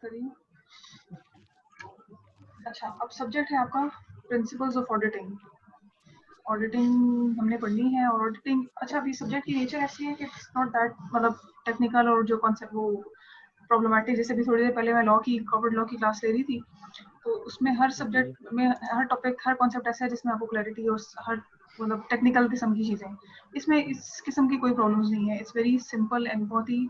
करिए। अच्छा, अब सब्जेक्ट है आपका प्रिंसिपल्स ऑफ ऑडिटिंग। ऑडिटिंग हमने पढ़नी है और ऑडिटिंग, अच्छा अभी सब्जेक्ट की नेचर ऐसी है कि इट्स नॉट दैट मतलब टेक्निकल और जो कॉन्सेप्ट वो प्रॉब्लमैटिक। जैसे भी थोड़ी देर पहले मैं लॉ की कॉर्पोरेट लॉ की क्लास ले रही थी, तो उसमें हर सब्जेक्ट में हर टॉपिक हर कॉन्सेप्ट ऐसा है जिसमें आपको क्लैरिटी और हर मतलब टेक्निकल किस्म की चीज़ें। इसमें इस किस्म की कोई प्रॉब्लम्स नहीं है। इट्स वेरी सिंपल एंड बहुत ही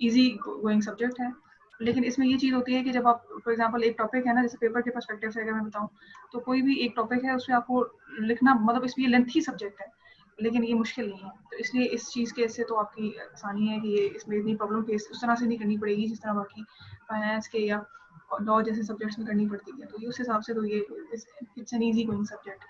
ईजी गोइंग सब्जेक्ट है। लेकिन इसमें ये चीज़ होती है कि जब आप फॉर एग्जांपल एक टॉपिक है ना, जैसे पेपर के पर्सपेक्टिव से अगर मैं बताऊँ, तो कोई भी एक टॉपिक है उसमें आपको लिखना मतलब इसमें लेंथी सब्जेक्ट है, लेकिन ये मुश्किल नहीं है। तो इसलिए इस चीज़ के से तो आपकी आसानी है कि ये इसमें इतनी प्रॉब्लम फेस उस तरह से नहीं करनी पड़ेगी जिस तरह बाकी फाइनेंस के या लॉ जैसे सब्जेक्ट्स में करनी पड़ती है। तो ये उस हिसाब से तो ये it's an easy going subject.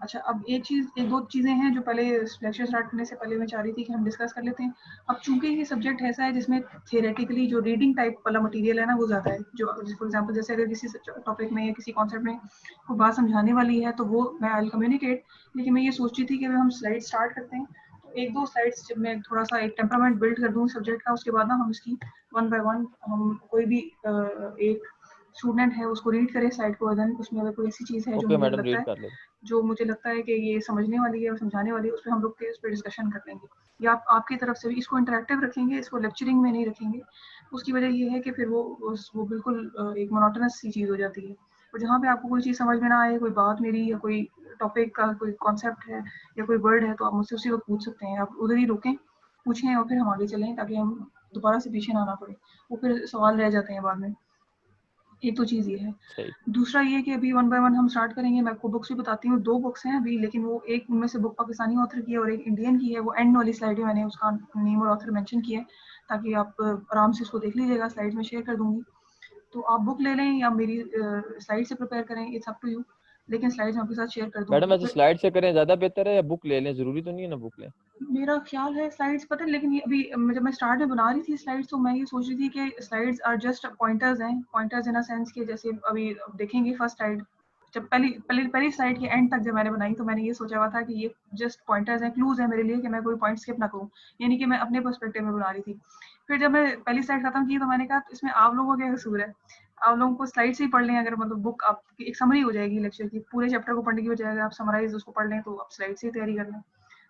अच्छा, अब एक दो चीज़ें हैं जो पहले लेक्चर स्टार्ट करने से पहले मैं चाह रही थी कि हम डिस्कस कर लेते हैं। अब चूंकि ये सब्जेक्ट ऐसा है जिसमें थियोरेटिकली जो रीडिंग टाइप वाला मटेरियल है ना वो ज़्यादा है, जो फॉर एग्जांपल जैसे अगर किसी टॉपिक में या किसी कॉन्सेप्ट में कोई बात समझाने वाली है तो वो मैं आई कम्युनिकेट। लेकिन मैं ये सोच रही थी कि हम स्लाइड स्टार्ट करते हैं, तो एक दो स्लाइड्स जब मैं थोड़ा सा एक टेम्परामेंट बिल्ड कर दूँ सब्जेक्ट का, उसके बाद ना हम इसकी वन बाय वन हम कोई भी एक स्टूडेंट है उसको रीड करें स्लाइड को, देन उसमें अगर कोई ऐसी चीज़ है ओके मैडम, रीड कर ले। जो मुझे लगता है कि ये समझने वाली है और समझाने वाली है, उस पर हम लोग उस पर डिस्कशन कर लेंगे। या आपकी तरफ से भी इसको इंटरेक्टिव रखेंगे, इसको लेक्चरिंग में नहीं रखेंगे। उसकी वजह ये है कि फिर वो बिल्कुल एक मोनोटोनस सी चीज़ हो जाती है। और जहाँ पे आपको कोई चीज़ समझ में ना आए, कोई बात मेरी या कोई टॉपिक का कोई कॉन्सेप्ट है या कोई वर्ड है, तो आप मुझसे उसी वक्त पूछ सकते हैं। आप उधर ही रुकें, पूछें और फिर हम आगे चलें, ताकि हम दोबारा से पीछे ना आना पड़े। वो फिर सवाल रह जाते हैं बाद में। एक तो चीज़ ये है। सही। दूसरा ये कि अभी वन बाय वन हम स्टार्ट करेंगे। मैं आपको बुक्स भी बताती हूँ। 2 बुक्स हैं अभी, लेकिन वो एक उनमें से बुक पाकिस्तानी ऑथर की है और एक इंडियन की है। वो एंड वाली स्लाइड में मैंने उसका नेम और ऑथर मेंशन किया है, ताकि आप आराम से उसको देख लीजिएगा। स्लाइड्स में शेयर कर दूँगी, तो आप बुक ले लें या मेरी स्लाइड से प्रिपेयर करें, इट्स अप टू यू। लेकिन स्लाइड्स मैं आपके साथ शेयर कर मैडम दूँगी। ऐसे फिर स्लाइड से करें ज़्यादा बेहतर है या बुक ले लें? ज़रूरी तो नहीं है ना बुक लें। मेरा ख्याल है स्लाइड्स पता है, लेकिन ये अभी जब मैं स्टार्ट में बना रही थी स्लाइड्स, तो मैं ये सोच रही थी कि स्लाइड्स आर जस्ट पॉइंटर्स हैं। पॉइंटर्स इन अ सेंस कि जैसे अभी देखेंगे फर्स्ट स्लाइड, जब पहली स्लाइड के एंड तक जब मैंने बनाई, तो मैंने ये सोचा हुआ था कि ये जस्ट पॉइंटर्स हैं, क्लूज है मेरे लिए कि मैं कोई पॉइंट स्किप ना करूँ, यानी कि मैं अपने पर्सपेक्टिव में बना रही थी। फिर जब मैं पहली स्लाइड खत्म की, तो मैंने कहा इसमें आप लोगों का क्या कसूर है, आप लोगों को स्लाइड से ही पढ़ लें। अगर मतलब बुक आपकी एक समरी हो जाएगी लेक्चर की, पूरे चैप्टर को पढ़ने की बजाय अगर आप समराइज उसको पढ़ लें, तो आप स्लाइड से ही तैयारी कर लें।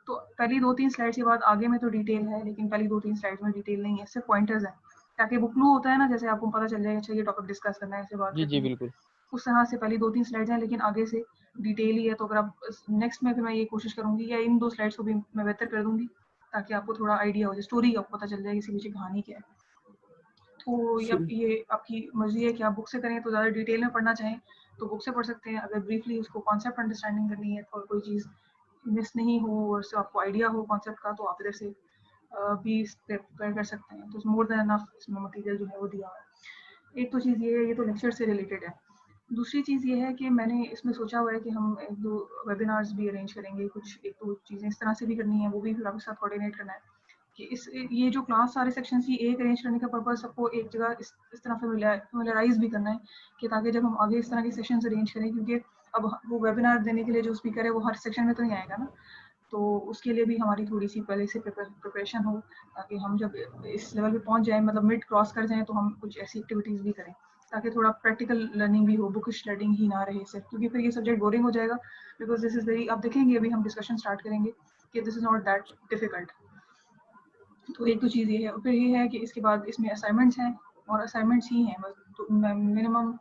तो पहली 2-3 स्लाइड्स के बाद आगे में तो डिटेल है, लेकिन पहली 2-3 स्लाइड्स में डिटेल नहीं है, सिर्फ पॉइंटर्स हैं, ताकि वो क्लू होता है ना, जैसे आपको पता चल जाएगा अच्छा ये टॉपिक डिस्कस करना है, ऐसे बात जी जी करनी है। बिल्कुल। उस तरह से पहली 2-3 स्लाइड्स हैं, लेकिन आगे से डिटेल ही है। तो अगर आप नेक्स्ट में फिर मैं ये कोशिश करूंगी या इन 2 स्लाइड्स को भी मैं बेहतर कर दूंगी, ताकि आपको थोड़ा आइडिया हो जाए, स्टोरी आपको पता चल जाए किसी पीछे कहानी क्या है। तो सही। ये आपकी मर्जी है कि आप बुक से करें, तो ज़्यादा डिटेल में पढ़ना चाहें तो बुक से पढ़ सकते हैं। अगर ब्रीफली उसको कॉन्सेप्ट अंडरस्टैंडिंग करनी है और कोई चीज़ मिस नहीं हो और उससे आपको आइडिया हो कॉन्सेप्ट का, तो आप इधर से भी प्रिपेयर कर सकते हैं। तो मोर देन इनफ इसमें मटेरियल जो है वो दिया हुआ है। एक तो चीज़ ये है, ये तो लेक्चर से रिलेटेड है। दूसरी चीज़ ये है कि मैंने इसमें सोचा हुआ है कि हम 1-2 वेबिनार्स भी अरेंज करेंगे। कुछ 1-2 चीज़ें इस तरह से भी करनी है, वो भी फिर आपके साथ कोऑर्डिनेट करना है कि ये जो क्लास सारे सेक्शंस की एक अरेंज करने का पर्पस सबको एक जगह इस तरह फेमिलियराइज भी करना है, कि ताकि जब हम आगे इस तरह के सेक्शंस अरेंज करें, क्योंकि अब वो वेबिनार देने के लिए जो स्पीकर है वो हर सेक्शन में तो नहीं आएगा ना, तो उसके लिए भी हमारी थोड़ी सी पहले से प्रिपरेशन हो, ताकि हम जब इस लेवल पे पहुंच जाएं, मतलब मिड क्रॉस कर जाएं, तो हम कुछ ऐसी एक्टिविटीज़ भी करें, ताकि थोड़ा प्रैक्टिकल लर्निंग भी हो, बुकिश लर्निंग ही ना रहे सिर्फ, क्योंकि फिर ये सब्जेक्ट बोरिंग हो जाएगा। बिकॉज दिस इज़ वेरी, आप देखेंगे अभी हम डिस्कशन स्टार्ट करेंगे कि this is not that difficult. तो एक तो चीज़ ये है, और फिर ये है कि इसके बाद इसमें असाइनमेंट्स हैं, और असाइनमेंट्स ही हैं बस। तो मिनिमम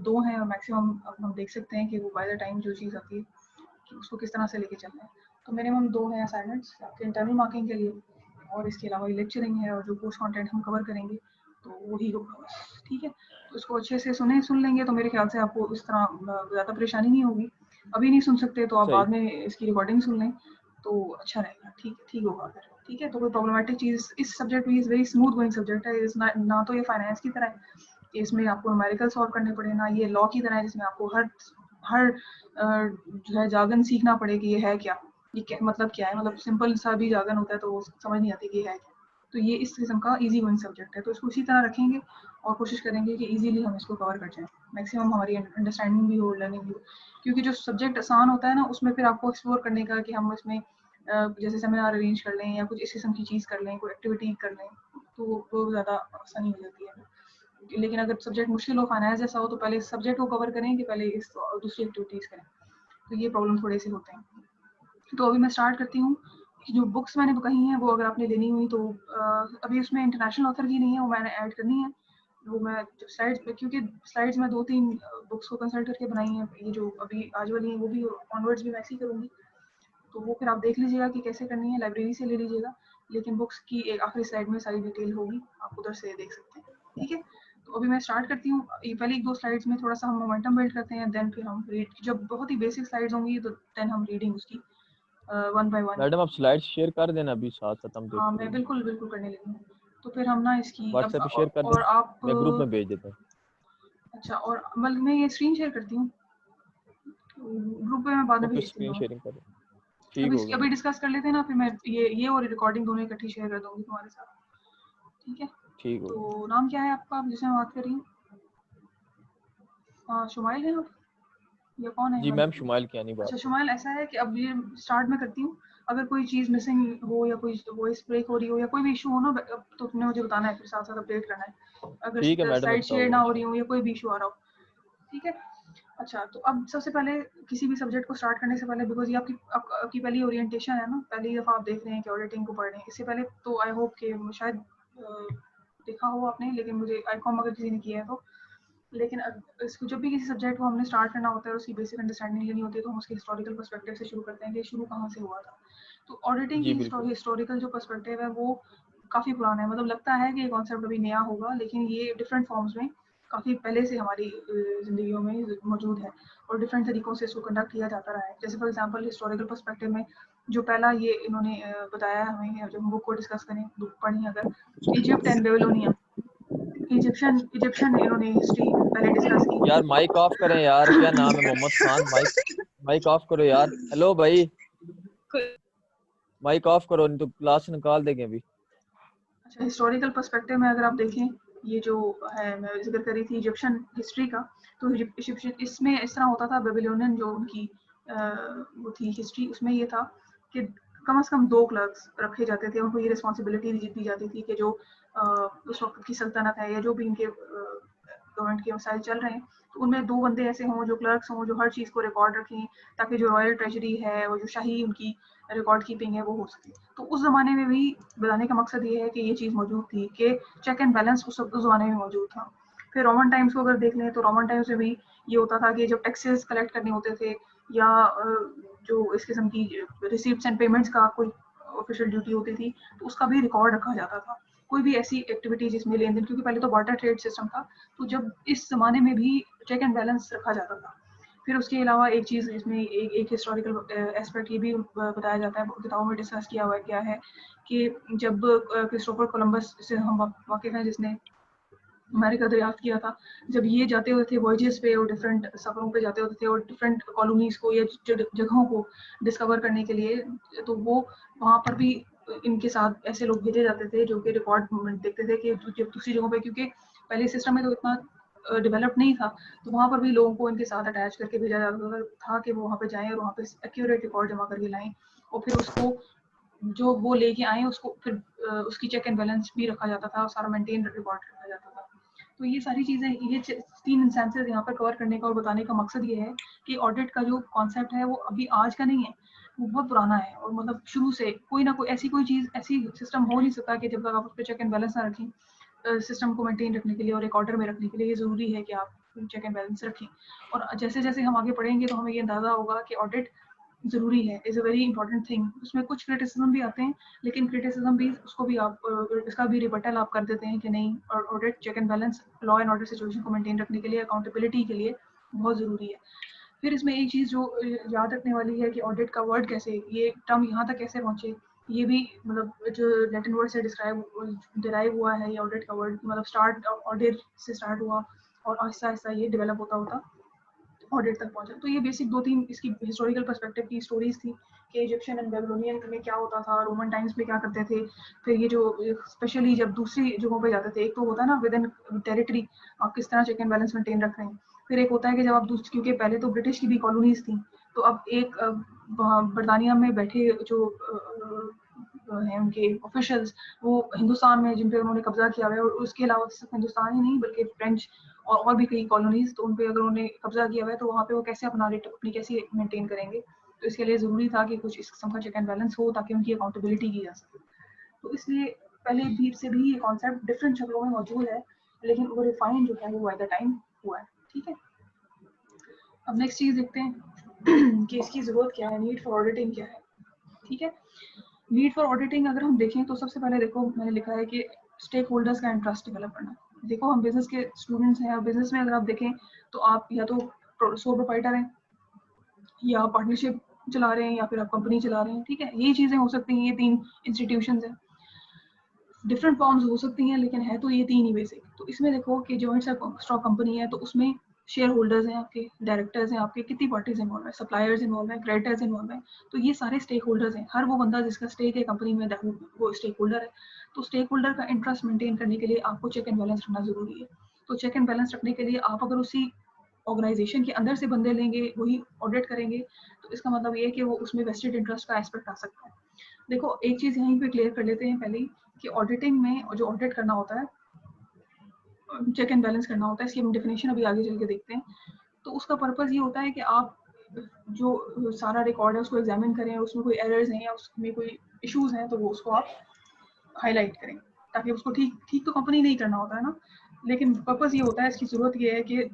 2 हैं, और मैक्सिमम अब हम देख सकते हैं कि वो बाय द टाइम जो चीज़ आती है कि उसको किस तरह से लेके चलना है। तो मिनिमम 2 हैं असाइनमेंट्स आपके इंटरनल मार्किंग के लिए, और इसके अलावा लेक्चरिंग है और जो कोर्स कंटेंट हम कवर करेंगे, तो वही होगा बस, ठीक है। तो इसको अच्छे से सुन लेंगे, तो मेरे ख्याल से आपको इस तरह ज़्यादा परेशानी नहीं होगी। अभी नहीं सुन सकते तो आप सही। बाद में इसकी रिकॉर्डिंग सुन लें, तो अच्छा रहेगा। ठीक होगा फिर, ठीक है। तो कोई प्रॉब्लमेटिक चीज़ इस सब्जेक्ट में, is very smooth going subject है। ना तो ये फाइनेंस की तरह है कि इसमें आपको न्यूमेरिकल सॉल्व करने पड़े, ना ये लॉ की तरह है जिसमें आपको हर जो है जार्गन सीखना पड़े कि ये है क्या, मतलब क्या है, मतलब सिंपल सा भी जार्गन होता है तो वो समझ नहीं आती कि ये है क्या। तो ये इस किस्म का इजी गोइंग सब्जेक्ट है, तो इसको इसी तरह रखेंगे और कोशिश करेंगे कि इजीली हम इसको कवर कर जाएं, मैक्सिमम हमारी अंडरस्टैंडिंग भी हो, लर्निंग भी हो। क्योंकि जो सब्जेक्ट आसान होता है ना, उसमें फिर आपको एक्सप्लोर करने का कि हम इसमें जैसे सेमिनार अरेंज कर लें या कुछ इस किस्म की चीज़ कर लें, कोई एक्टिविटी कर लें, तो वो ज़्यादा आसानी हो जाती है। लेकिन अगर सब्जेक्ट मुश्किल हो, फाइनेंस जैसा हो, तो पहले इस सब्जेक्ट को कवर करें कि पहले इस दूसरी एक्टिविटीज़ करें। तो ये प्रॉब्लम थोड़े से होते हैं। तो अभी मैं स्टार्ट करती हूँ। जो बुक्स मैंने कही हैं वो अगर आपने लेनी हुई तो अभी उसमें इंटरनेशनल ऑथर की नहीं है, वो मैंने ऐड करनी है। वो मैं जब स्लाइड्स पे, क्योंकि स्लाइड्स में 2-3 बुक्स को कंसल्ट करके बनाई हैं, ये जो अभी आज वाली हैं वो भी ऑनवर्ड्स भी मैं ऐसे ही करूँगी। तो वो फिर आप देख लीजिएगा कि कैसे करनी है, लाइब्रेरी से ले लीजिएगा, लेकिन बुक्स की एक आखिरी स्लाइड में सारी डिटेल होगी, आप उधर से देख सकते हैं। ठीक है, तो अभी मैं स्टार्ट करती हूँ। ये पहले 1-2 स्लाइड्स में थोड़ा सा हम मोमेंटम बिल्ड करते हैं, देन फिर हम रीड, जब बहुत ही बेसिक स्लाइड्स होंगी तो देन हम रीडिंग उसकी वन बाय वन। मैडम आप स्लाइड शेयर कर देना, अभी साथ साथ हम हाँ, देखते मैं रहेंगे। बिल्कुल बिल्कुल करने लगी हूँ। तो फिर हम ना इसकी अब व्हाट्सएप पे शेयर कर और देना, आप मैं ग्रुप में भेज देता हूँ। अच्छा, और मतलब मैं ये स्क्रीन शेयर करती हूँ, ग्रुप में मैं बाद में ओके, भेजती स्क्रीन हूँ। शेयरिंग कर देना, ठीक हो गया अभी मैडम। डिस्कस कर लेते हैं ना, फिर मैं ये और रिकॉर्डिंग दोनों इकट्ठी शेयर कर दूंगी तुम्हारे साथ। ठीक है, ठीक हो गया। तो नाम क्या है आपका जिसमें बात कर रही हूँ? शुमाइल है आप या कौन है जी मैम, मतलब? शुमाइल की आनी बात अच्छा है। शुमाइल, ऐसा है कि अब ये स्टार्ट में करती हूँ। अगर कोई चीज़ मिसिंग हो या कोई वॉइस ब्रेक हो रही हो या कोई भी इशू हो ना, तो तुमने मुझे बताना है, फिर साथ साथ अपडेट करना है। ठीक है अगर मैडम, मैं स्लाइड शेयर बताऊंगा ना हो रही इंशाल्लाह। हो या कोई भी इशू आ रहा हो। ठीक है। अच्छा, तो अब सबसे पहले किसी भी सब्जेक्ट को स्टार्ट करने से पहले, बिकॉज ये आपकी पहली ओरिएंटेशन है ना, पहली दफ़ा आप देख रहे हैं कि ऑडिटिंग को पढ़ रहे हैं। इससे पहले तो आई होप कि शायद देखा हो आपने, लेकिन मुझे आई कॉम अगर किसी ने किया है तो। लेकिन इसको जब भी किसी सब्जेक्ट को हमने स्टार्ट करना होता है, उसकी बेसिक अंडरस्टैंडिंग लेनी होती है, तो हम उसके हिस्टोरिकल पर्सपेक्टिव से शुरू करते हैं कि शुरू कहाँ से हुआ था। तो ऑडिटिंग जी की बिल्कुल। हिस्टोरिकल जो पर्सपेक्टिव है वो काफ़ी पुराना है। मतलब लगता है कि ये कॉन्सेप्ट अभी नया होगा, लेकिन ये डिफरेंट फॉर्म्स में काफ़ी पहले से हमारी ज़िंदगियों में मौजूद है, और डिफरेंट तरीकों से इसको कंडक्ट किया जाता रहा है। जैसे फॉर एग्जांपल हिस्टोरिकल पर्सपेक्टिव में जो पहला ये इन्होंने बताया हमें, जब हम बुक को डिस्कस करें, बुक पढ़ें अगर, Egypt and Babylonia, Egyptian Egyptian इन्होंने हिस्ट्री पहले डिस्कस की। यार माइक ऑफ करें यार, क्या नाम है, Mohammad Khan. Mic mic off करो यार। हेलो भाई, माइक ऑफ करो, नहीं तो क्लास से निकाल देंगे अभी। अच्छा, हिस्टोरिकल पर्सपेक्टिव में अगर आप देखें, ये जो है मैं जिक्र कर रही थी इजिप्शियन हिस्ट्री का, तो इजिप्शियन इसमें इस तरह होता था। बेबीलोनियन जो उनकी वो थी हिस्ट्री, उसमें ये था कि कम से कम 2 क्लर्क्स रखे जाते थे। उनको ये रिस्पॉन्सिबिलिटी दी जाती थी कि जो उस वक्त की सल्तनत है या जो भी इनके गवर्नमेंट के मसाइल चल रहे हैं, तो उनमें 2 बंदे ऐसे हों जो क्लर्क्स हों, जो हर चीज़ को रिकॉर्ड रखें, ताकि जो रॉयल ट्रेजरी है और जो शाही उनकी रिकॉर्ड कीपिंग है वो हो सके। तो उस ज़माने में भी बताने का मकसद ये है कि ये चीज़ मौजूद थी, कि चेक एंड बैलेंस उस ज़माने में मौजूद था। फिर रोमन टाइम्स को अगर देख लें, तो रोमन टाइम्स में भी ये होता था कि जब टैक्सेस कलेक्ट करने होते थे या जो इस किस्म की रिसीप्ट्स एंड पेमेंट्स का कोई ऑफिशियल ड्यूटी होती थी, तो उसका भी रिकॉर्ड रखा जाता था। कोई भी ऐसी एक्टिविटी जिसमें लेन देन, क्योंकि पहले तो बार्टर ट्रेड सिस्टम था, तो जब इस ज़माने में भी चेक एंड बैलेंस रखा जाता था। फिर उसके अलावा एक चीज़ इसमें एक हिस्टोरिकल एस्पेक्ट ये भी बताया जाता है, किताबों में डिस्कस किया हुआ है, क्या है कि जब क्रिस्टोफर कोलंबस से हम वाकिफ हैं, जिसने अमेरिका दरियाफ्त किया था, जब ये जाते होते थे वॉयजेस पे और डिफरेंट सफ़रों पे जाते होते थे और डिफरेंट कॉलोनीज़ को या जगहों को डिस्कवर करने के लिए, तो वो वहाँ पर भी इनके साथ ऐसे लोग भेजे जाते थे जो कि रिकॉर्ड देखते थे कि जब दूसरी जगहों पे, क्योंकि पहले सिस्टम में तो इतना डेवलप नहीं था, तो वहाँ पर भी लोगों को इनके साथ अटैच करके भेजा जाता था कि वो वहाँ पे जाएँ और वहाँ पे एक्यूरेट रिकॉर्ड जमा करके लाएँ, और फिर उसको जो वो लेके आए उसको फिर उसकी चेक एंड बैलेंस भी रखा जाता था और सारा मेंटेन रिकॉर्ड रखा जाता था। तो ये सारी चीज़ें, ये 3 इंस्टेंसेस यहाँ पर कवर करने का और बताने का मकसद ये है कि ऑडिट का जो कॉन्सेप्ट है वो अभी आज का नहीं है, वो बहुत पुराना है। और मतलब शुरू से कोई ना कोई ऐसी चीज़, ऐसी सिस्टम हो नहीं सकता कि जब तक आप उस पर चेक एंड बैलेंस ना रखें, सिस्टम को मेंटेन रखने के लिए और एक ऑर्डर में रखने के लिए ये ज़रूरी है कि आप चेक एंड बैलेंस रखें। और जैसे जैसे हम आगे पढ़ेंगे तो हमें ये अंदाज़ा होगा कि ऑडिट ज़रूरी है, is a very important thing. उसमें कुछ क्रिटिसिज्म भी आते हैं, लेकिन क्रिटिसिज्म भी उसको भी आप इसका भी रिबटल आप कर देते हैं कि नहीं, और audit check and balance law and order situation को मेंटेन रखने के लिए, अकाउंटेबिलिटी के लिए बहुत ज़रूरी है। फिर इसमें एक चीज़ जो याद रखने वाली है कि ऑडिट का वर्ड कैसे, ये टर्म यहाँ तक कैसे पहुँचे, ये भी मतलब जो लैटिन वर्ड से डिराइव हुआ है ये ऑडिट का वर्ड, मतलब स्टार्ट ऑडिट से स्टार्ट हुआ और आहिस्ता आहिस्ता ये डेवलप होता होता ऑडिट तक पहुंचा। तो ये बेसिक 2-3 इसकी हिस्टोरिकल पर्सपेक्टिव की स्टोरीज थी कि इजिप्शियन एंड बेबीलोनियन में क्या होता था, रोमन टाइम्स में क्या करते थे। फिर ये जो स्पेशली जब दूसरी जगहों पे जाते थे, एक तो होता है ना विद इन टेरिटरी आप किस तरह चेक एंड बैलेंस मेंटेन रख रहे हैं। फिर एक होता है कि जब आप दूसरी, क्योंकि पहले तो ब्रिटिश की भी कॉलोनीज थी, तो अब एक बरतानिया में बैठे जो हैं उनके ऑफिशियल्स, वो हिंदुस्तान में जिन पे उन्होंने कब्जा किया हुआ है, और उसके अलावा सिर्फ हिंदुस्तान ही नहीं बल्कि फ्रेंच और भी कई कॉलोनीज, तो उन पे अगर उन्होंने कब्जा किया हुआ है तो वहाँ पे वो कैसे अपना रेट अपनी कैसे मेंटेन करेंगे। तो इसके लिए ज़रूरी था कि कुछ इस किस्म का चेक एंड बैलेंस हो ताकि उनकी अकाउंटेबिलिटी की जा सके। तो इसलिए पहले भी से भी ये कॉन्सेप्ट डिफरेंट शक्लों में मौजूद है, लेकिन वो रिफाइन जो है वो बाय द टाइम हुआ है। ठीक है, अब नेक्स्ट चीज़ देखते हैं कि इसकी ज़रूरत क्या है, नीड फॉर ऑडिटिंग क्या है। ठीक है, नीड फॉर ऑडिटिंग अगर हम देखें तो सबसे पहले देखो मैंने लिखा है कि स्टेक होल्डर्स का इंटरेस्ट डेवलप करना। देखो हम बिजनेस के स्टूडेंट्स हैं, और बिजनेस में अगर आप देखें तो आप या तो सोल प्रोप्राइटर हैं, या पार्टनरशिप चला रहे हैं, या फिर आप कंपनी चला रहे हैं। ठीक है, ये चीज़ें हो सकती हैं, ये 3 इंस्टीट्यूशंस हैं, डिफरेंट फॉर्म्स हो सकती हैं, लेकिन है तो ये 3 ही बेसिक। तो इसमें देखो कि जॉइंट स्टॉक कंपनी है तो उसमें शेयर होल्डर्स हैं आपके, डायरेक्टर्स हैं आपके, कितनी पार्टीज इन्वॉल्व है, सप्लायर्स इन्वॉल्व है, क्रेडिटर्स इन्वॉल्व है। तो ये सारे स्टेक होल्डर्स हैं, हर वो बंदा जिसका स्टेक है कंपनी में वो स्टेक होल्डर है। तो स्टेक होल्डर का इंटरेस्ट मेंटेन करने के लिए आपको चेक एंड बैलेंस रखना जरूरी है। तो चेक एंड बैलेंस रखने के लिए आप अगर उसी ऑर्गेनाइजेशन के अंदर से बंदे लेंगे, वही ऑडिट करेंगे, तो इसका मतलब ये है कि वो उसमें वेस्टेड इंटरेस्ट का एस्पेक्ट आ सकता है। देखो एक चीज़ यहीं पे क्लियर कर लेते हैं पहले कि ऑडिटिंग में जो ऑडिट करना होता है, चेक एंड बैलेंस करना होता है, इसकी हम डेफिनेशन अभी आगे चल के देखते हैं। तो उसका पर्पज़ ये होता है कि आप जो सारा रिकॉर्ड है उसको एग्जामिन करें, उसमें कोई एरर्स हैं या उसमें कोई इश्यूज हैं तो वो उसको आप हाईलाइट करें, ताकि उसको ठीक ठीक तो कंपनी नहीं करना होता है ना, लेकिन पर्पज़ ये होता है, इसकी ज़रूरत ये है कि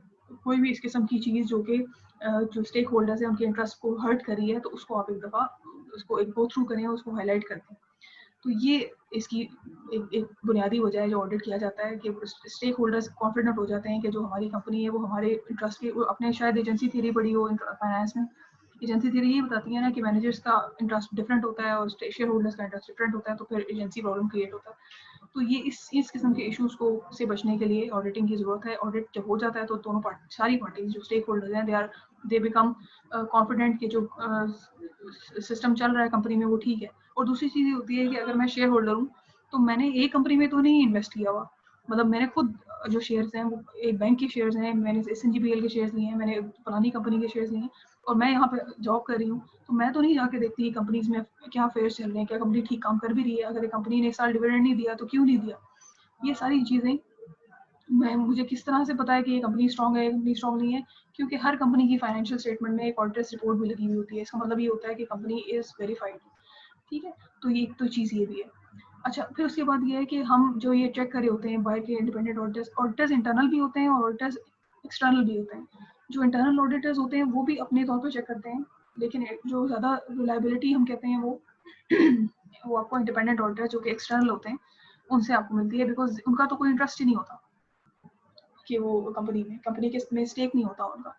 कोई भी इस किस्म की चीज़ जो कि जो स्टेक होल्डर्स हैं उनके इंटरेस्ट को हर्ट कर रही है, तो उसको आप एक दफ़ा उसको एक गो थ्रू करें, उसको हाईलाइट कर दें। तो ये इसकी एक बुनियादी वजह है जो ऑडिट किया जाता है, कि स्टेक होल्डर्स कॉन्फिडेंट हो जाते हैं कि जो हमारी कंपनी है वो हमारे इंटरेस्ट की, अपने शायद एजेंसी थ्योरी पढ़ी हो फाइनेंस में, एजेंसी थ्योरी ये बताती है ना कि मैनेजर्स का इंटरेस्ट डिफरेंट होता है और शेयर होल्डर्स का इंटरेस्ट डिफरेंट होता है, तो फिर एजेंसी प्रॉब्लम क्रिएट होता है। तो ये इस किस्म के इश्यूज को से बचने के लिए ऑडिटिंग की जरूरत है। ऑडिट जब हो जाता है तो दोनों सारी पार्टीज जो स्टेक होल्डर्स हैं दे बिकम कॉन्फिडेंट कि जो सिस्टम चल रहा है कंपनी में वो ठीक है। और दूसरी चीज़ ये होती है कि अगर मैं शेयर होल्डर हूँ तो मैंने एक कंपनी में तो नहीं इन्वेस्ट किया हुआ, मतलब मैंने खुद जो शेयर्स हैं वो एक बैंक के शेयर्स हैं, मैंने SNGPL के शेयर्स लिए हैं, मैंने फलानी कंपनी के शेयर्स लिए हैं, और मैं यहाँ पे जॉब कर रही हूँ, तो मैं तो नहीं जाके देखती कंपनीज में क्या फेयर्स चल रहे हैं, क्या कंपनी ठीक काम कर भी रही है, अगर कंपनी ने इस साल डिविडेंड नहीं दिया तो क्यों नहीं दिया। ये सारी चीज़ें मैं मुझे किस तरह से पता है कि ये कंपनी स्ट्रांग है, कंपनी स्ट्रांग नहीं है, क्योंकि हर कंपनी की फाइनेंशियल स्टेटमेंट में एक ऑडिटर्स रिपोर्ट भी लगी हुई होती है। इसका मतलब ये होता है कि कंपनी इज वेरीफाइड। ठीक है, तो ये तो चीज़ ये भी है। अच्छा, फिर उसके बाद ये है कि हम जो ये चेक कर रहे होते हैं बाहर के इंडिपेंडेंट ऑडिटर्स, ऑडिटर्स इंटरनल भी होते हैं और ऑडिटर्स एक्सटर्नल भी होते हैं। जो इंटरनल ऑडिटर्स होते हैं वो भी अपने तौर पर चेक करते हैं, लेकिन जो ज़्यादा रिलायबिलिटी हम कहते हैं वो वो आपको इंडिपेंडेंट ऑडिटर जो कि एक्सटर्नल होते हैं उनसे आपको मिलती है, बिकॉज उनका तो कोई इंटरेस्ट ही नहीं होता कि वो कंपनी के में स्टेक नहीं होता उनका।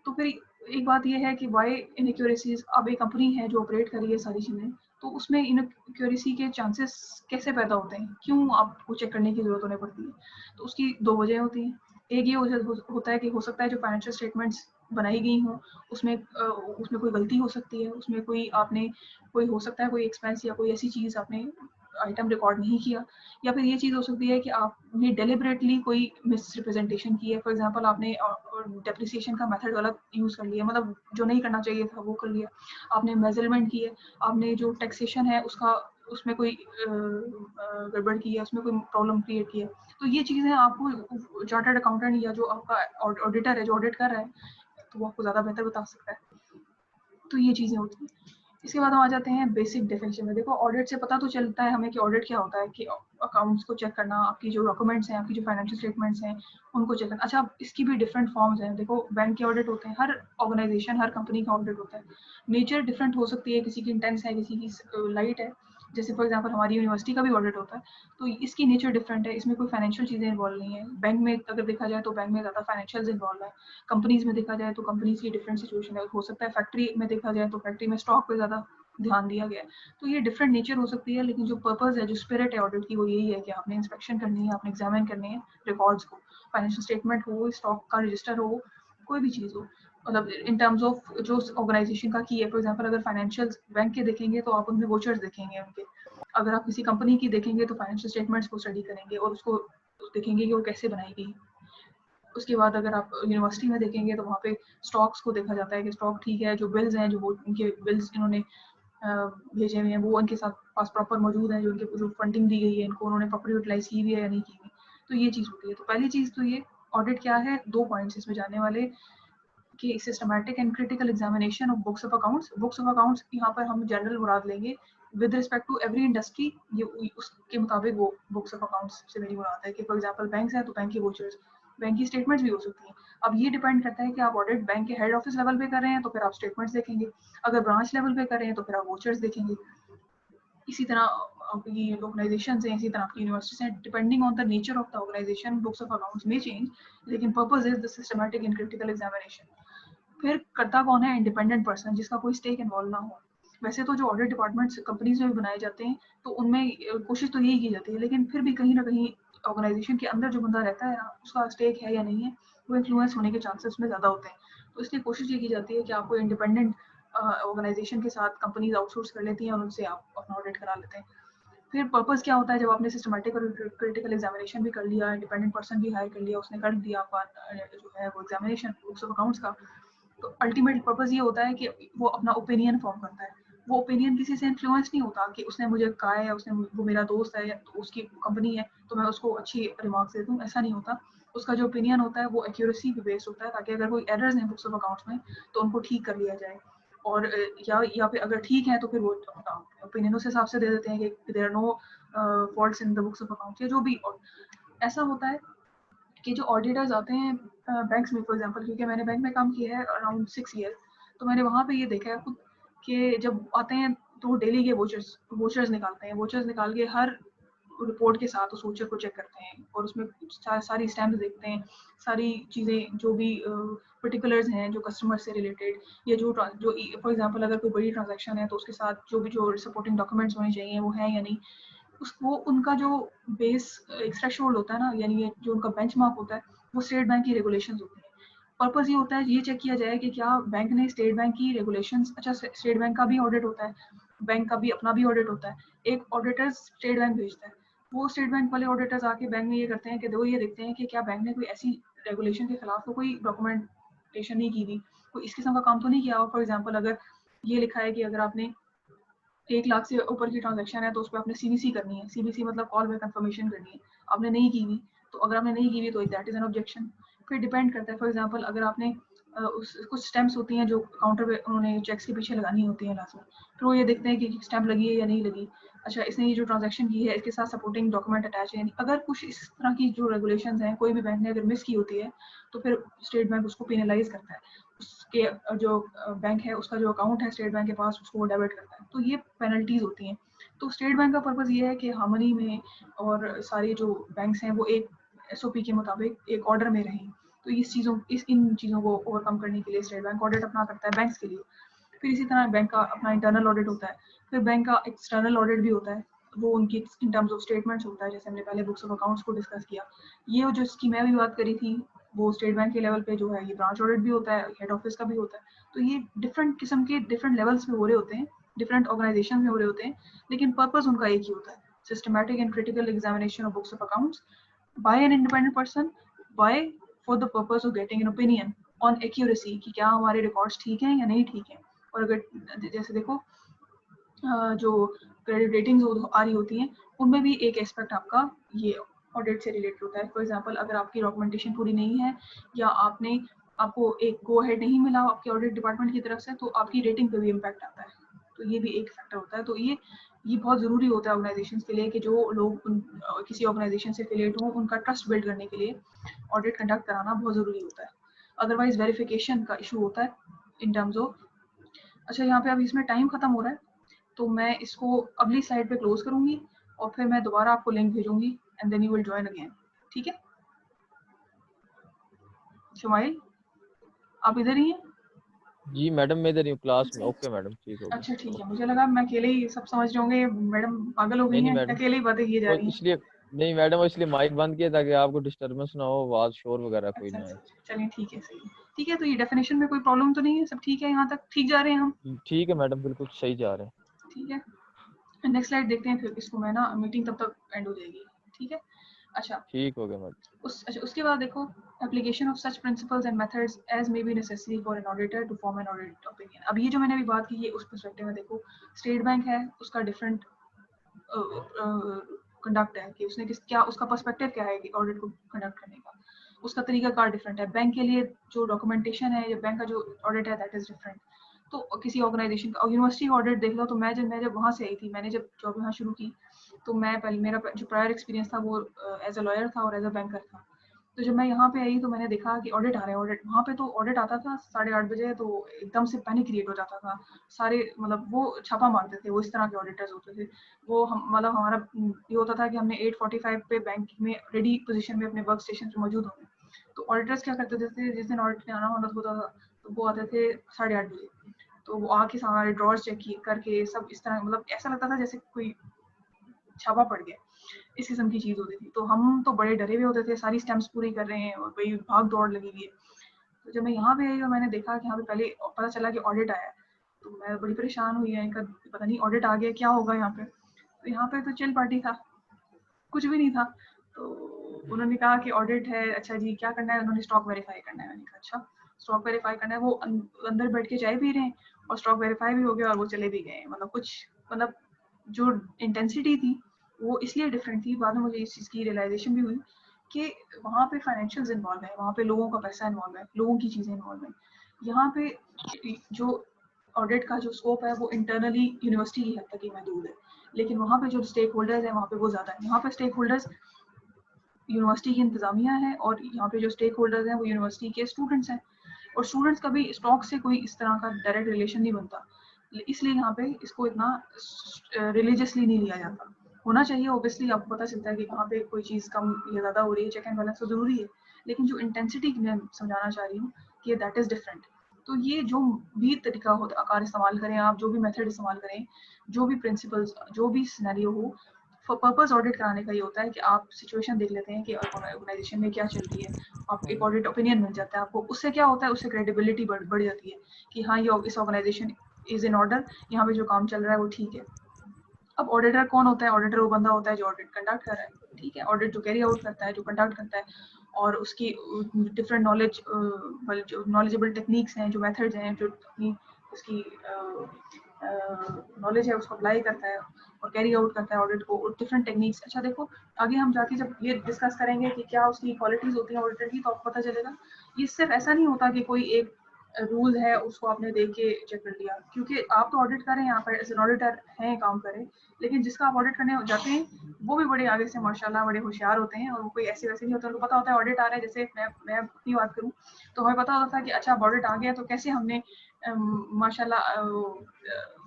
तो फिर एक बात ये है कि वाई इनएक्यूरेसीज, अब एक कंपनी है जो ऑपरेट कर रही है सारी चीज़ें, तो उसमें इनएक्यूरेसी के चांसेस कैसे पैदा होते हैं, क्यों आपको चेक करने की जरूरत होने पड़ती है। तो उसकी 2 वजह होती हैं। एक ये होता है कि हो सकता है जो फाइनेंशियल स्टेटमेंट्स बनाई गई हों उसमें कोई गलती हो सकती है, उसमें कोई हो सकता है कोई एक्सपेंस या कोई ऐसी चीज़ आपने आइटम रिकॉर्ड नहीं किया, या फिर ये चीज़ हो सकती है कि आपने डेलिबरेटली कोई मिस रिप्रेजेंटेशन की है। फॉर एग्जांपल आपने डेप्रिसिएशन का मेथड गलत यूज़ कर लिया, मतलब जो नहीं करना चाहिए था वो कर लिया, आपने मेजरमेंट की है, आपने जो टैक्सेशन है उसमें कोई गड़बड़ की है, उसमें कोई प्रॉब्लम क्रिएट की है। तो ये चीज़ें आपको चार्टर्ड अकाउंटेंट या जो आपका ऑडिटर है जो ऑडिट कर रहा है तो वो आपको ज़्यादा बेहतर बता सकता है। तो ये चीज़ें होती हैं। इसके बाद हम आ जाते हैं बेसिक डेफिनेशन में। देखो ऑडिट से पता तो चलता है हमें कि ऑडिट क्या होता है, कि अकाउंट्स को चेक करना, आपकी जो डॉक्यूमेंट्स हैं, आपकी जो फाइनेंशियल स्टेटमेंट्स हैं उनको चेक करना। अच्छा, इसकी भी डिफरेंट फॉर्म्स हैं। देखो बैंक के ऑडिट होते हैं, हर ऑर्गेनाइजेशन हर कंपनी का ऑडिट होता है, नेचर डिफरेंट हो सकती है, किसी की इंटेंस है, किसी की लाइट है। जैसे फॉर एग्जांपल हमारी यूनिवर्सिटी का भी ऑडिट होता है, तो इसकी नेचर डिफरेंट है, इसमें कोई फाइनेंशियल चीज़ें इन्वॉल्व नहीं है। बैंक में अगर देखा जाए तो बैंक में ज़्यादा फाइनेंशियल इन्वॉल्व है, कंपनीज में देखा जाए तो कंपनीज की डिफरेंट सिचुएशन है। हो सकता है फैक्ट्री में देखा जाए तो फैक्ट्री में स्टॉक पे ज़्यादा ध्यान दिया गया है। तो ये डिफरेंट नेचर हो सकती है, लेकिन जो पर्पज़ है, जो स्पिरिट है ऑडिट की, वो यही है कि आपने इंस्पेक्शन करनी है, आपने एग्जामिन करनी है रिकॉर्ड्स को, फाइनेंशियल स्टेटमेंट हो, स्टॉक का रजिस्टर हो, कोई भी चीज़ हो, मतलब इन टर्म्स ऑफ जो ऑर्गेनाइजेशन का की है। फॉर एग्जांपल अगर फाइनेंशियल बैंक के देखेंगे तो आप उनमें वोचर्स देखेंगे उनके, अगर आप किसी कंपनी की देखेंगे तो फाइनेंशियल स्टेटमेंट्स को स्टडी करेंगे और उसको देखेंगे कि वो कैसे बनाई गई। उसके बाद अगर आप यूनिवर्सिटी में देखेंगे तो वहाँ पे स्टॉक्स को देखा जाता है कि स्टॉक ठीक है, जो बिल्स हैं जो वो उनके बिल्स इन्होंने भेजे हुए हैं वो उनके साथ पास प्रॉपर मौजूद है, जो उनके जो फंडिंग दी गई है इनको उन्होंने प्रॉपर यूटिलाइज की भी है या नहीं की हुई। तो ये चीज़ होती है। तो पहली चीज़ तो ये ऑडिट क्या है, 2 पॉइंट्स इसमें जानने वाले कि systematic and critical examination of books of accounts. Books of accounts यहाँ पर हम जनरल मुराद लेंगे with respect to every industry, ये उसके मुताबिक वो बुक्स ऑफ अकाउंट्स से मेरी मुराद है कि फॉर एग्जांपल बैंक है तो बैंक की वोचर्स, बैंक की स्टेटमेंट्स भी हो सकती हैं। अब ये डिपेंड करता है कि आप ऑडिट बैंक के हेड ऑफिस लेवल पे कर रहे हैं तो फिर आप स्टेटमेंट्स देखेंगे, अगर ब्रांच लेवल पे कर रहे हैं तो फिर आप वोचर्स देखेंगे। इसी तरह आपकी ऑर्गेनाइजेशन हैं, इसी तरह आपकी यूनिवर्सिटीज हैं, depending on the nature of the organisation books of accounts में चेंज, लेकिन purpose is the systematic and critical examination. फिर करता कौन है, इंडिपेंडेंट पर्सन जिसका कोई स्टेक इन्वॉल्व ना हो। वैसे तो जो ऑडिट डिपार्टमेंट्स कंपनीज में भी बनाए जाते हैं तो उनमें कोशिश तो यही की जाती है, लेकिन फिर भी कहीं ना कहीं ऑर्गेनाइजेशन के अंदर जो बंदा रहता है ना उसका स्टेक है या नहीं है, वो इन्फ्लुएंस होने के चांसेस में ज़्यादा होते हैं। तो इसलिए कोशिश ये की जाती है कि आपको इंडिपेंडेंट ऑर्गेनाइजेशन के साथ कंपनीज आउटसोर्स कर लेती हैं और उनसे आप अपना ऑडिट करा लेते हैं। फिर पर्पस क्या होता है, जब आपने सिस्टमैटिक और क्रिटिकल एग्जामिनेशन भी कर लिया, इंडिपेंडेंट पर्सन भी हायर कर लिया, उसने कर दिया आपका जो है वो एग्जामिनेशन बुक्स ऑफ अकाउंट्स का, तो अल्टीमेट पर्पस ये होता है कि वो अपना ओपिनियन फॉर्म करता है। वो ओपिनियन किसी से इन्फ्लुएंस नहीं होता कि उसने मुझे कहा है, उसने वो मेरा दोस्त है तो उसकी कंपनी है तो मैं उसको अच्छी रिमार्क्स दे दूँ, ऐसा नहीं होता। उसका जो ओपिनियन होता है वो एक्यूरेसी पे बेस्ड होता है, ताकि अगर कोई एरर्स हैं बुक्स ऑफ अकाउंट्स में तो उनको ठीक कर लिया जाए। और या फिर अगर ठीक है तो फिर वो ओपिनियन उस हिसाब से दे देते हैं कि there are no faults in the books of accounts, या जो भी ऐसा होता है कि जो ऑडिटर्स आते हैं बैंक्स में, फॉर एग्जांपल क्योंकि मैंने बैंक में काम किया है अराउंड 6 ईयर, तो मैंने वहाँ पे ये देखा है खुद कि जब आते हैं तो वो डेली के वोचर्स निकालते हैं, वोचर्स निकाल के हर रिपोर्ट के साथ उस वोचर को चेक करते हैं और उसमें सारी स्टैम्प देखते हैं, सारी चीज़ें जो भी पर्टिकुलर्स हैं जो कस्टमर से रिलेटेड, या जो फॉर एग्जांपल अगर कोई बड़ी ट्रांजैक्शन है तो उसके साथ जो भी जो सपोर्टिंग डॉक्यूमेंट्स होने चाहिए वो हैं या नहीं। वो उनका जो बेस एक थ्रेशोल्ड होता है ना, यानी ये जो उनका बेंचमार्क होता है, वो स्टेट बैंक की रेगुलेशंस होती हैं। पर्पस ये होता है ये चेक किया जाए कि क्या बैंक ने स्टेट बैंक की रेगुलेशंस, अच्छा स्टेट बैंक का भी ऑडिट होता है, बैंक का भी अपना भी ऑडिट होता है, एक ऑडिटर स्टेट बैंक भेजता है, वो स्टेट बैंक वाले ऑडिटर्स आके बैंक में ये करते हैं कि वो ये देखते हैं कि क्या बैंक ने कोई ऐसी रेगुलेशन के खिलाफ तो कोई डॉक्यूमेंटेशन नहीं की थी, कोई इस किस्म का काम तो नहीं किया। फॉर एग्जाम्पल अगर ये लिखा है कि अगर आपने 1 लाख से ऊपर की ट्रांजैक्शन है तो उस पर आपने सीबीसी करनी है, सीबीसी मतलब कॉल बैक कंफर्मेशन करनी है, आपने नहीं की हुई, तो अगर आपने नहीं की हुई तो दैट इज एन ऑब्जेक्शन। फिर डिपेंड करता है, फॉर एग्जांपल अगर आपने कुछ स्टैम्प्स होती हैं जो काउंटर पे उन्होंने चेक्स के पीछे लगानी होती है लास्ट में, फिर वो ये देखते हैं कि स्टैम्प लगी है या नहीं लगी, अच्छा इसने ये जो ट्रांजैक्शन की है इसके साथ सपोर्टिंग डॉक्यूमेंट अटैच है नहीं, अगर कुछ इस तरह की जो रेगुलेशंस हैं कोई भी बैंक ने अगर मिस की होती है तो फिर स्टेट बैंक उसको पेनलाइज करता है, उसके जो बैंक है उसका जो अकाउंट है स्टेट बैंक के पास उसको वो डेबिट करता है, तो ये पेनल्टीज होती हैं। तो स्टेट बैंक का पर्पस ये है कि हार्मनी में और सारे जो बैंक्स हैं वो एक एसओपी के मुताबिक एक ऑर्डर में रहें। तो इन चीज़ों को ओवरकम करने के लिए स्टेट बैंक ऑडिट अपना करता है बैंक्स के लिए। फिर इसी तरह बैंक का अपना इंटरनल ऑडिट होता है, फिर बैंक का एक्सटर्नल ऑडिट भी होता है, वो उनकी इन टर्म्स ऑफ स्टेटमेंट्स होता है, जैसे हमने पहले बुक्स ऑफ अकाउंट्स को डिस्कस किया। ये जो इसकी मैं भी बात करी थी वो स्टेट बैंक के लेवल पे जो है ये ब्रांच ऑडिट भी होता है, हेड ऑफिस का भी होता है। तो ये डिफरेंट किस्म के डिफरेंट लेवल्स पे हो रहे होते हैं, डिफरेंट ऑर्गेनाइजेशन में हो रहे होते हैं, लेकिन पर्पस उनका एक ही होता है, systematic and critical examination of books of accounts by an independent person, by for the purpose of getting an opinion on accuracy कि क्या हमारे रिकॉर्ड्स ठीक हैं या नहीं ठीक हैं। और अगर जैसे देखो जो क्रेडिट रेटिंग्स आ रही होती हैं उनमें भी एक एस्पेक्ट आपका ये ऑडिट से रिलेटेड होता है। फॉर एग्जांपल अगर आपकी डॉक्यूमेंटेशन पूरी नहीं है या आपको एक गो अहेड नहीं मिला आपके ऑडिट डिपार्टमेंट की तरफ से, तो आपकी रेटिंग पे भी इम्पैक्ट आता है। तो ये भी एक फैक्टर होता है। तो ये बहुत ज़रूरी होता है ऑर्गेनाइजेशन के लिए कि जो लोग किसी ऑर्गेनाइजेशन से एफिलिएट हों उनका ट्रस्ट बिल्ड करने के लिए ऑडिट कंडक्ट कराना बहुत ज़रूरी होता है। अदरवाइज वेरिफिकेशन का इशू होता है इन टर्म्स ऑफ। अच्छा यहाँ पे अभी इसमें टाइम खत्म हो रहा है, तो मैं इसको अगली स्लाइड पे क्लोज करूंगी और फिर मैं दोबारा आपको लिंक भेजूंगी and then you will join again. ठीक है शुमाइल, आप इधर ही हैं? जी मैडम मैं इधर ही हूँ क्लास में। ओके मैडम ठीक होगी। अच्छा ठीक है, ओके। मुझे लगा मैं अकेले ही सब समझ रहे होंगे, मैडम पागल हो गई नहीं हैं मैडम, अकेले ही बातें किए जा वो रही हैं। इसलिए नहीं मैडम, वो इसलिए माइक बंद किया ताकि आपको डिस्टरबेंस ना हो, आवाज शोर वगैरह कोई अच्छा ना आए। अच्छा चलिए ठीक है, सही है। ठीक है, तो ये डेफिनेशन में कोई प्रॉब्लम तो नहीं है, सब ठीक है, यहाँ तक ठीक जा रहे हैं हम? ठीक है मैडम, बिल्कुल सही जा रहे हैं। ठीक है, नेक्स्ट स्लाइड देखते हैं, फिर इसको मैं ना मीटिंग तब तक एंड हो जाएगी। ठीक है, अच्छा ठीक हो गया मैडम। अच्छा उसके बाद देखो application of such principles and methods as may be necessary for an auditor to form an audit opinion। अब ये जो मैंने अभी बात की ये उस पर्सपेक्टिव में देखो, स्टेट बैंक है उसका डिफरेंट कंडक्ट है कि उसने क्या उसका पर्सपेक्टिव क्या है कि ऑडिट को कंडक्ट करने का, उसका तरीका कार डिफरेंट है। बैंक के लिए जो डॉक्यूमेंटेशन है या बैंक का जो ऑडिट है दैट इज डिफरेंट। तो किसी ऑर्गेनाइजेशन का यूनिवर्सिटी ऑडिट देख लो, तो मैं जब वहाँ से आई थी, मैंने जब जॉब यहाँ शुरू की, तो मैं पहले मेरा जो प्रायर एक्सपीरियंस था वो एज अ लॉयर था और एज अ बैंकर था। तो जब मैं यहाँ पे आई तो मैंने देखा कि ऑडिट आ रहे हैं, ऑडिट वहाँ पे तो ऑडिट आता था 8:30 बजे, तो एकदम से पैनिक क्रिएट हो जाता था। सारे मतलब वो छापा मारते थे, वो इस तरह के ऑडिटर्स होते थे। वो हम मतलब हमारा ये होता था कि हमने 8:45 पे बैंक में रेडी पोजीशन में अपने वर्क स्टेशन पे मौजूद होंगे। तो ऑडिटर्स क्या करते थे, जिस दिन ऑडिट में आना होता था तो वो आते थे 8:30 बजे। तो वो आके हमारे ड्रॉर्स चेक करके सब इस तरह, मतलब ऐसा लगता था जैसे कोई छापा पड़ गया, इस किस्म की चीज होती थी। तो हम तो बड़े डरे हुए होते थे, सारी स्टेम्प्स पूरी कर रहे हैं और भाई भाग दौड़ लगी हुई है। तो जब मैं यहाँ पे आई और मैंने देखा कि यहाँ पे पहले पता चला कि ऑडिट आया, तो मैं बड़ी परेशान हुई है, इनका पता नहीं ऑडिट आ गया क्या होगा यहाँ पे। तो यहाँ पे तो चिल पार्टी था, कुछ भी नहीं था। तो उन्होंने कहा कि ऑडिट है, अच्छा जी क्या करना है, उन्होंने स्टॉक वेरीफाई करना है। मैंने कहा अच्छा स्टॉक वेरीफाई करना है। वो अंदर बैठ के चाय पी रहे हैं और स्टॉक वेरीफाई भी हो गया और वो चले भी गए। मतलब कुछ मतलब जो इंटेंसिटी थी वो इसलिए डिफरेंट थी। बाद में मुझे इस चीज़ की रियलाइजेशन भी हुई कि वहाँ पे फाइनेंशियल्स इन्वॉल्व है, वहाँ पे लोगों का पैसा इन्वॉल्व है, लोगों की चीज़ें इन्वॉल्व है। यहाँ पे जो ऑडिट का जो स्कोप है वो इंटरनली यूनिवर्सिटी की हद तक ही महदूद है, लेकिन वहाँ पे जो स्टेक होल्डर्स हैं वहाँ पे वो ज़्यादा है। यहाँ पे स्टेक होल्डर्स यूनिवर्सिटी की इंतजामिया है और यहाँ पे जो स्टेक होल्डर्स हैं वो यूनिवर्सिटी के स्टूडेंट्स हैं। और स्टूडेंट्स का भी स्टॉक से कोई इस तरह का डायरेक्ट रिलेशन नहीं बनता, इसलिए यहाँ पे इसको इतना रिलीजियसली नहीं लिया जाता। होना चाहिए ऑब्वियसली, आपको पता चलता है कि कहाँ पे कोई चीज़ कम या ज़्यादा हो रही है, चेक एंड बैलेंस तो ज़रूरी है, लेकिन जो इंटेंसिटी मैं समझाना चाह रही हूँ कि दैट इज़ डिफरेंट। तो ये जो भी तरीका हो, आकार इस्तेमाल करें आप, जो भी मेथड इस्तेमाल करें, जो भी प्रिंसिपल्स, जो भी सिनेरियो हो, पर्पस ऑडिट कराने का ये होता है कि आप सिचुएशन देख लेते हैं कि ऑर्गेनाइजेशन में क्या चल रही है, आप एक ऑडिट ओपिनियन मिल जाता है आपको। उससे क्या होता है, उससे क्रेडिबिलिटी बढ़ जाती है कि हाँ ये इस ऑर्गेनाइजेशन इज इन ऑर्डर, यहाँ पे जो काम चल रहा है वो ठीक है। अब ऑडिटर कौन होता है, ऑडिटर वो बंदा होता है जो ऑडिट कंडक्ट कर रहा है, ठीक है, ऑडिट जो कैरी आउट करता है, जो कंडक्ट करता है, और उसकी डिफरेंट नॉलेज, जो नॉलेजेबल टेक्निक्स हैं, जो मेथड्स हैं, जो अपनी उसकी नॉलेज है उसको अप्लाई करता है और कैरी आउट करता है ऑडिट को, डिफरेंट टेक्निक्स। अच्छा देखो आगे हम जाके जब ये डिस्कस करेंगे कि क्या उसकी क्वालिटीज होती हैं ऑडिटर की, तो आपको पता चलेगा ये सिर्फ ऐसा नहीं होता कि कोई एक रूल है उसको आपने देख के चेक कर लिया, क्योंकि आप तो ऑडिट करें यहाँ पर एज एन ऑडिटर हैं, काम करें, लेकिन जिसका आप ऑडिट करने जाते हैं वो भी बड़े आगे से माशाल्लाह बड़े होशियार होते हैं, और वो कोई ऐसे वैसे नहीं होता, उनको पता होता है ऑडिट आ रहा है। जैसे मैं अपनी बात करूँ तो हमें पता होता था कि अच्छा ऑडिट आ गया, तो कैसे हमने माशाल्लाह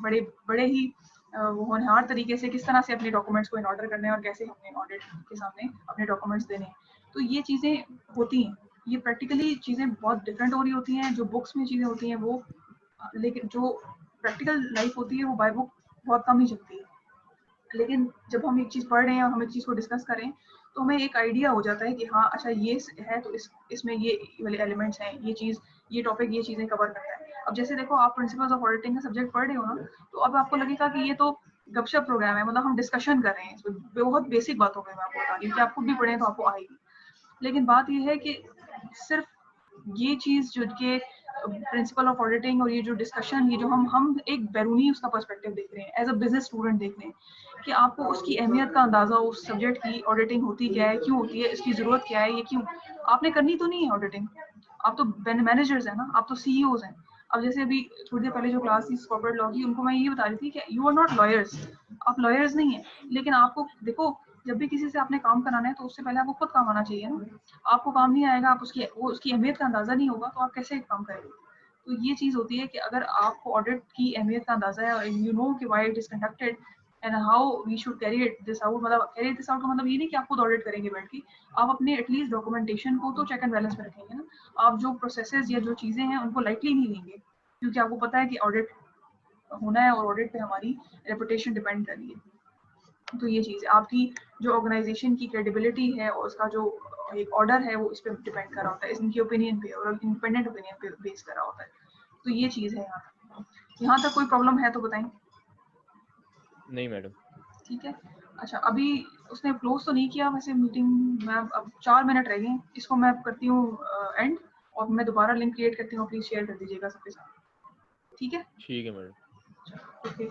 बड़े बड़े ही वो होनहार तरीके से किस तरह से अपने डॉक्यूमेंट्स को इन ऑर्डर करने हैं और कैसे हमने ऑडिट के सामने अपने डॉक्यूमेंट्स देने हैं। तो ये चीज़ें होती हैं, ये प्रैक्टिकली चीज़ें बहुत डिफरेंट हो रही होती हैं। जो बुक्स में चीज़ें होती हैं वो, लेकिन जो प्रैक्टिकल लाइफ होती है वो बाय बुक बहुत कम ही चलती है। लेकिन जब हम एक चीज़ पढ़ रहे हैं और हम एक चीज़ को डिस्कस करें तो हमें एक आइडिया हो जाता है कि हाँ अच्छा ये है, तो इसमें ये वाले एलिमेंट्स हैं, ये चीज़, ये टॉपिक, ये चीज़ें कवर करता है। अब जैसे देखो आप प्रिंसिपल्स ऑफ ऑडिटिंग का सब्जेक्ट पढ़ रहे हो ना, तो अब आपको लगेगा कि ये तो गपशप प्रोग्राम है, मतलब हम डिस्कशन कर रहे हैं इसमें बहुत बेसिक बातों में। मैं आपको बता रही हूँ कि आप खुद भी पढ़ें तो आपको आएगी, लेकिन बात ये है कि सिर्फ ये चीज़ जो कि प्रिंसिपल ऑफ ऑडिटिंग और ये जो डिस्कशन, ये जो हम एक बैरूनी उसका पर्सपेक्टिव देख रहे हैं, एज अ बिजनेस स्टूडेंट देख रहे हैं कि आपको उसकी अहमियत का अंदाजा हो, उस सब्जेक्ट की ऑडिटिंग होती क्या है, क्यों होती है, इसकी जरूरत क्या है, ये क्यों आपने करनी तो नहीं है ऑडिटिंग। आप तो मैनेजर्स हैं ना, आप तो सीईओज हैं। अब जैसे अभी थोड़ी देर पहले जो क्लास थी कॉर्पोरेट लॉ की, उनको मैं ये बता रही थी कि यू आर नॉट लॉयर्स, आप लॉयर्स नहीं है, लेकिन आपको देखो जब भी किसी से आपने काम कराना है तो उससे पहले आपको खुद काम आना चाहिए ना। आपको काम नहीं आएगा, आप उसकी अहमियत का अंदाजा नहीं होगा, तो आप कैसे काम करेंगे। तो ये चीज़ होती है कि अगर आपको ऑडिट की अहमियत का अंदाजा है, यू नो कि why it is conducted and how we should carry it this out, मतलब कैरी दिस आउट का मतलब ये नहीं कि आप खुद ऑडिट करेंगे बैठ के, आप अपने एटलीस्ट डॉक्यूमेंटेशन को तो चेक एंड बैलेंस में रखेंगे ना। आप जो प्रोसेसेस या जो चीज़ें हैं उनको लाइटली नहीं लेंगे, क्योंकि आपको पता है कि ऑडिट होना है और ऑडिट पे हमारी रेपुटेशन डिपेंड कर रही है। तो ये चीज़ आपकी जो ऑर्गेनाइजेशन की क्रेडिबिलिटी है और उसका जो एक ऑर्डर है वो इस पर डिपेंड कर रहा होता है, इनकी ओपिनियन पे और इंडिपेंडेंट ओपिनियन पे बेस कर रहा होता है। तो ये चीज़ है यहाँ तक कोई प्रॉब्लम है तो बताएं। नहीं मैडम। ठीक है। अच्छा अभी उसने क्लोज तो नहीं किया वैसे मीटिंग, मैं अब 4 मिनट रह गए, इसको मैं करती हूँ एंड, और मैं दोबारा लिंक क्रिएट करती हूँ, प्लीज शेयर कर दीजिएगा सबके साथ, ठीक है? ठीक है मैडम। ओके।